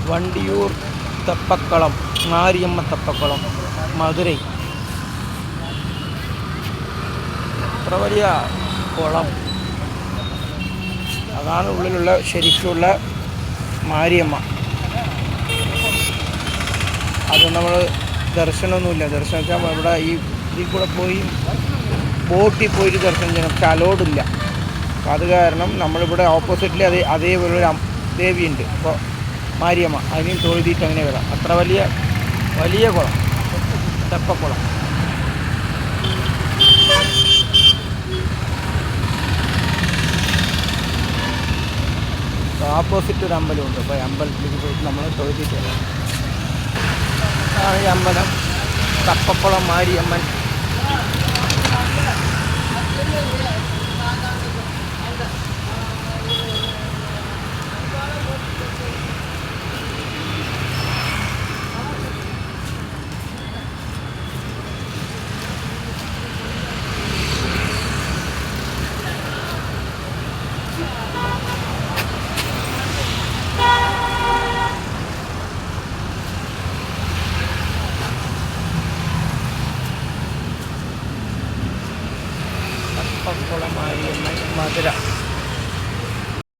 വണ്ടിയൂർ തെപ്പക്കുളം മാരിയമ്മ തെപ്പക്കുളം മധുരൈ. അത്ര വലിയ കുളം, അതാണ് ഉള്ളിലുള്ള ശരിക്കുള്ള മാരിയമ്മ. അത് നമ്മൾ ദർശനമൊന്നുമില്ല. ദർശനം വെച്ചാൽ ഇവിടെ ഈ ഇതിൽ കൂടെ പോയി ബോട്ടിൽ പോയിട്ട് ദർശനം ചെയ്യണം, പക്ഷെ അലോഡില്ല. അപ്പോൾ അത് കാരണം നമ്മളിവിടെ ഓപ്പോസിറ്റിൽ അതേപോലൊരു ദേവിയുണ്ട്, അപ്പോൾ മാരിയമ്മ, അതിനെയും തൊഴുതിയിട്ട് അങ്ങനെ വരാം. അത്ര വലിയ കുളം, തെപ്പക്കുളം. ഓപ്പോസിറ്റ് ഒരു അമ്പലമുണ്ട്, അപ്പോൾ അമ്പലത്തിലേക്ക് പോയിട്ട് നമ്മൾ തൊഴുതിയിട്ട് വരാം. ഈ അമ്പലം തെപ്പക്കുളം മാരിയമ്മൻ. തെപ്പക്കുളം മാരിയമ്മൻ മധുര.